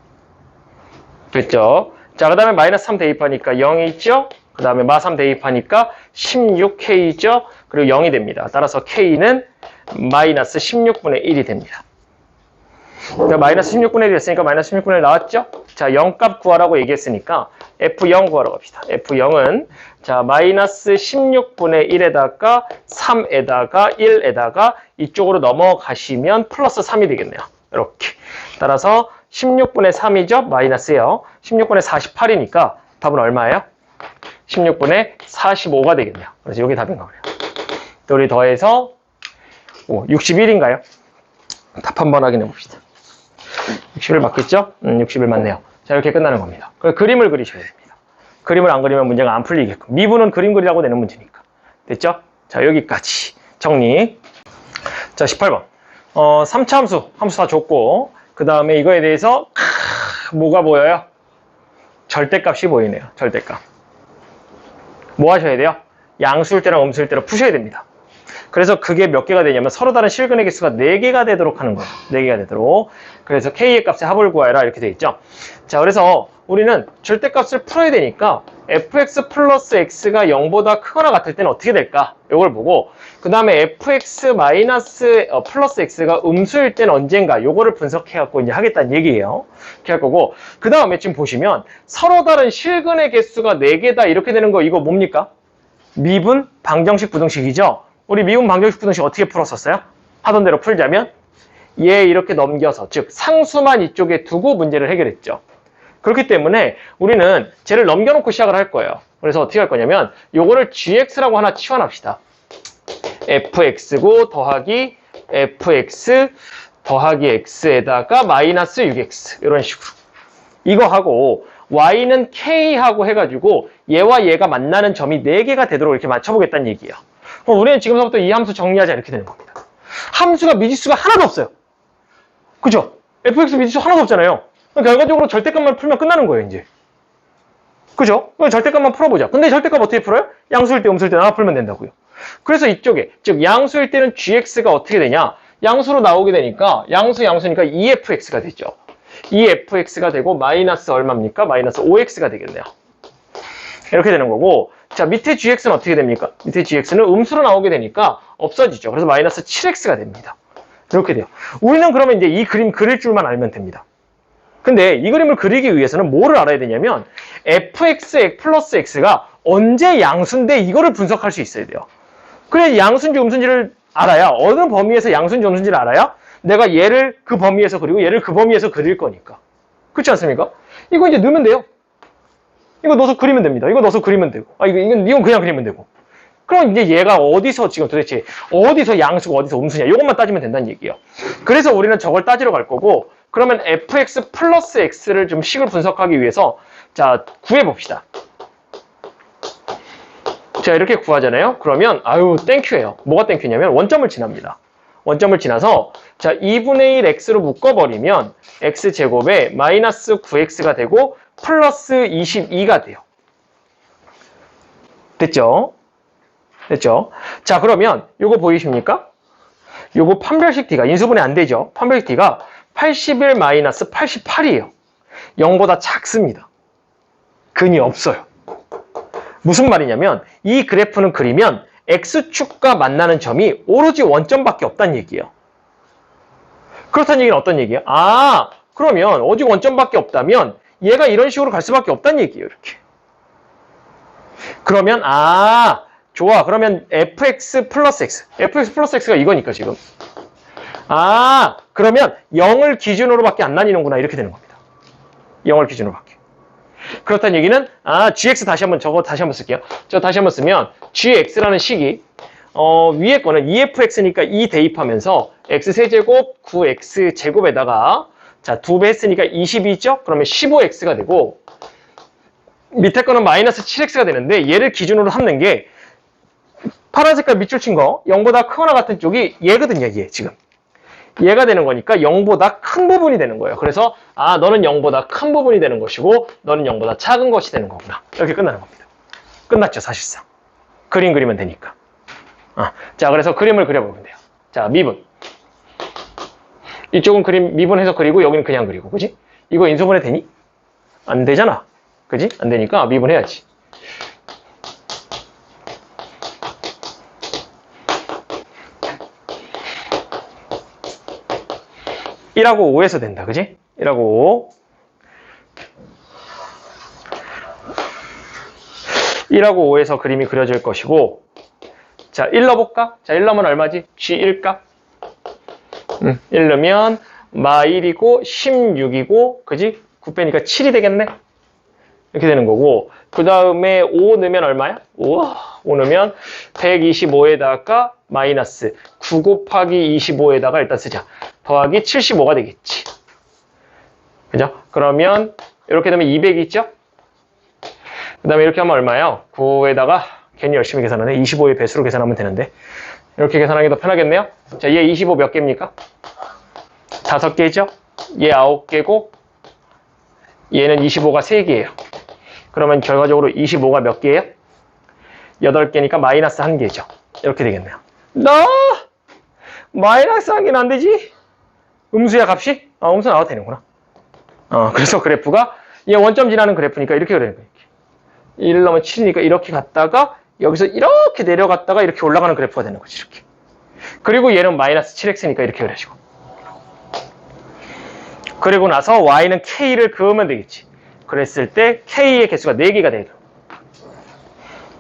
[SPEAKER 1] 됐죠? 자, 그 다음에 -3 대입하니까 0이 있죠? 그 다음에 -3 대입하니까 16K죠? 그리고 0이 됩니다. 따라서 K는 -16분의 1이 됩니다. 그러니까 -16분의 1이 됐으니까 -16분의 1 나왔죠? 자, 0값 구하라고 얘기했으니까 F0 구하러 갑시다. F0은 자 -16분의 1에다가 3에다가 1에다가 이쪽으로 넘어가시면 플러스 3이 되겠네요. 이렇게. 따라서 16분의 3이죠? 마이너스요. 16분의 48이니까 답은 얼마예요? 16분의 45가 되겠네요. 그래서 이게 답인가 보네요. 또 우리 더해서 61인가요? 답 한번 확인해 봅시다. 60일 맞겠죠? 60일 맞네요. 자, 이렇게 끝나는 겁니다. 그림을 그리셔야 됩니다. 그림을 안 그리면 문제가 안 풀리게끔. 미분은 그림 그리라고 내는 문제니까. 됐죠? 자, 여기까지 정리. 자, 18번. 3차 함수 다 줬고 그 다음에 이거에 대해서 뭐가 보여요? 절대값이 보이네요. 절대값. 뭐 하셔야 돼요? 양수일 때랑 음수일 때로 푸셔야 됩니다. 그래서 그게 몇 개가 되냐면 서로 다른 실근의 개수가 4개가 되도록 하는 거예요. 4개가 되도록. 그래서 K의 값의 합을 구하라 이렇게 돼 있죠. 자, 그래서 우리는 절대값을 풀어야 되니까 fx 플러스 x가 0보다 크거나 같을 때는 어떻게 될까? 이걸 보고 그 다음에 fx 마이너스 플러스 x가 음수일 때는 언젠가 요거를 분석해갖고 이제 하겠다는 얘기예요. 이렇게 할 거고 그 다음에 지금 보시면 서로 다른 실근의 개수가 4개다 이렇게 되는 거 이거 뭡니까? 미분 방정식 부등식이죠. 우리 미분 방정식 부등식 어떻게 풀었었어요? 하던 대로 풀자면 얘 이렇게 넘겨서 즉 상수만 이쪽에 두고 문제를 해결했죠. 그렇기 때문에 우리는 쟤를 넘겨놓고 시작을 할 거예요. 그래서 어떻게 할 거냐면 요거를 gx라고 하나 치환합시다. fx고 더하기 fx 더하기 x에다가 마이너스 6x 이런 식으로 이거 하고 y는 k하고 해가지고 얘와 얘가 만나는 점이 4개가 되도록 이렇게 맞춰보겠다는 얘기예요. 그럼 우리는 지금부터 이 함수 정리하자 이렇게 되는 겁니다. 함수가 미지수가 하나도 없어요. 그죠? fx 미지수 하나도 없잖아요. 결과적으로 절대값만 풀면 끝나는 거예요, 이제. 그죠? 절대값만 풀어보자. 근데 절대값 어떻게 풀어요? 양수일 때, 음수일 때 하나 풀면 된다고요. 그래서 이쪽에, 즉 양수일 때는 gx가 어떻게 되냐? 양수로 나오게 되니까 양수니까 2fx가 되죠. 2fx가 되고 마이너스 얼마입니까? 마이너스 5x가 되겠네요. 이렇게 되는 거고 자 밑에 gx는 어떻게 됩니까? 밑에 gx는 음수로 나오게 되니까 없어지죠. 그래서 마이너스 7x가 됩니다. 이렇게 돼요. 우리는 그러면 이제 이 그림 그릴 줄만 알면 됩니다. 근데 이 그림을 그리기 위해서는 뭐를 알아야 되냐면 fx 플러스 x가 언제 양수인데 이거를 분석할 수 있어야 돼요. 그래 양수인지 음수인지를 알아야 어느 범위에서 양수인지 음수인지를 알아야 내가 얘를 그 범위에서 그리고 얘를 그 범위에서 그릴 거니까. 그렇지 않습니까? 이거 이제 넣으면 돼요. 이거 넣어서 그리면 됩니다. 이거 넣어서 그리면 되고. 이건 그냥 그리면 되고. 그럼 이제 얘가 어디서 지금 도대체 어디서 양수고 어디서 음수냐 이것만 따지면 된다는 얘기예요. 그래서 우리는 저걸 따지러 갈 거고 그러면 fx 플러스 x를 좀 식을 분석하기 위해서 자 구해봅시다. 자 이렇게 구하잖아요. 그러면 아유 땡큐예요. 뭐가 땡큐냐면 원점을 지납니다. 원점을 지나서 자 2분의 1 x로 묶어버리면 x제곱에 마이너스 9x가 되고 플러스 22가 돼요. 됐죠? 됐죠? 자 그러면 요거 보이십니까? 요거 판별식 d가 인수분해 안 되죠? 판별식 d가 81 마이너스 88이에요. 0보다 작습니다. 근이 없어요. 무슨 말이냐면 이 그래프는 그리면 x축과 만나는 점이 오로지 원점밖에 없다는 얘기예요. 그렇다는 얘기는 어떤 얘기예요? 아 그러면 오직 원점밖에 없다면 얘가 이런 식으로 갈 수밖에 없다는 얘기예요. 이렇게. 그러면 아 좋아. 그러면 fx 플러스 x가 이거니까 지금. 아 그러면 0을 기준으로밖에 안 나뉘는구나 이렇게 되는 겁니다. 0을 기준으로밖에. 그렇다는 얘기는 아 gx 다시 한번 쓸게요. 저 다시 한번 쓰면 gx라는 식이 위에 거는 2fx니까 2 대입하면서 x세제곱 9x제곱에다가 자 2배 했으니까 22죠? 그러면 15x가 되고 밑에 거는 마이너스 7x가 되는데 얘를 기준으로 삼는 게 파란 색깔 밑줄 친 거 0보다 크거나 같은 쪽이 얘거든요. 얘 지금. 얘가 되는 거니까 0보다 큰 부분이 되는 거예요. 그래서 아 너는 0보다 큰 부분이 되는 것이고 너는 0보다 작은 것이 되는 거구나. 이렇게 끝나는 겁니다. 끝났죠 사실상. 그림 그리면 되니까. 자 그래서 그림을 그려보면 돼요. 자 미분. 이쪽은 그림 미분해서 그리고 여기는 그냥 그리고 그지? 이거 인수분해 되니? 안 되잖아. 그지? 안 되니까 미분해야지. 1하고 5에서 된다. 그지? 1하고 5. 1하고 5에서 그림이 그려질 것이고 자 1 넣어볼까? 자 1 넣으면 얼마지? G1값 1 넣으면 마1이고 16이고 그지? 9 빼니까 7이 되겠네? 이렇게 되는 거고 그 다음에 5 넣으면 얼마야? 5 넣으면 125에다가 마이너스 9 곱하기 25에다가 일단 쓰자. 더하기 75가 되겠지. 그죠? 그러면 이렇게 되면 200이 있죠? 그 다음에 이렇게 하면 얼마예요? 9에다가 괜히 열심히 계산하네. 25의 배수로 계산하면 되는데 이렇게 계산하기 더 편하겠네요. 자, 얘 25 몇 개입니까? 5개죠? 얘 9개고 얘는 25가 3개예요. 그러면 결과적으로 25가 몇 개예요? 8개니까 마이너스 1개죠. 이렇게 되겠네요. 마이너스 1개는 안 되지? 음수야, 값이? 음수 나와도 되는구나. 그래서 그래프가, 얘 원점 지나는 그래프니까 이렇게 그리는 거예요. 1 넣으면 7이니까 이렇게 갔다가, 여기서 이렇게 내려갔다가 이렇게 올라가는 그래프가 되는 거지, 이렇게. 그리고 얘는 마이너스 7x니까 이렇게 그려지고. 그리고 나서 y는 k를 그으면 되겠지. 그랬을 때 k의 개수가 4개가 되죠.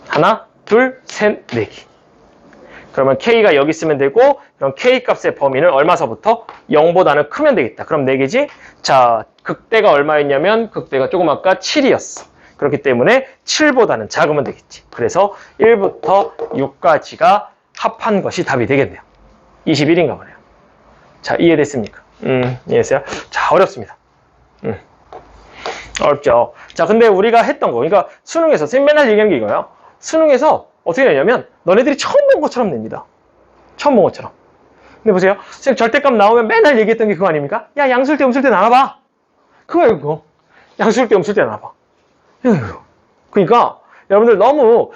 [SPEAKER 1] 하나, 둘, 셋, 4개. 그러면 k가 여기 있으면 되고, 그럼 k 값의 범위는 얼마서부터? 0보다는 크면 되겠다. 그럼 4개지? 자, 극대가 얼마였냐면 극대가 조금 아까 7이었어. 그렇기 때문에 7보다는 작으면 되겠지. 그래서 1부터 6까지가 합한 것이 답이 되겠네요. 21인가 보네요. 자, 이해됐습니까? 이해했어요? 자, 어렵습니다. 어렵죠. 자, 근데 우리가 했던 거, 그러니까 수능에서, 선생님 맨날 얘기하는 게 이거예요. 수능에서 어떻게 되냐면, 너네들이 처음 본 것처럼 냅니다. 처음 본 것처럼. 근데 보세요. 선생님 절대값 나오면 맨날 얘기했던 게 그거 아닙니까? 야, 양수일 때, 음수일 때 나눠봐. 그거예요, 그거. 양수일 때, 음수일 때 나눠봐. 그러니까, 여러분들 너무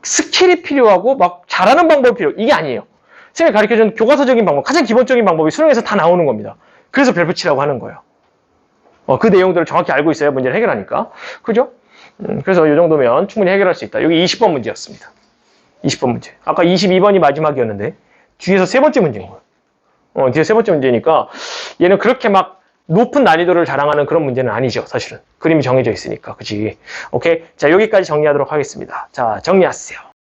[SPEAKER 1] 스킬이 필요하고, 막 잘하는 방법이 필요, 이게 아니에요. 선생님이 가르쳐준 교과서적인 방법, 가장 기본적인 방법이 수능에서 다 나오는 겁니다. 그래서 별표 치라고 하는 거예요. 그 내용들을 정확히 알고 있어야 문제를 해결하니까. 그죠? 그래서 이 정도면 충분히 해결할 수 있다. 여기 20번 문제였습니다. 20번 문제. 아까 22번이 마지막이었는데, 뒤에서 세 번째 문제인 거예요. 뒤에서 세 번째 문제니까, 얘는 그렇게 막 높은 난이도를 자랑하는 그런 문제는 아니죠, 사실은. 그림이 정해져 있으니까. 그치? 오케이? 자, 여기까지 정리하도록 하겠습니다. 자, 정리하세요.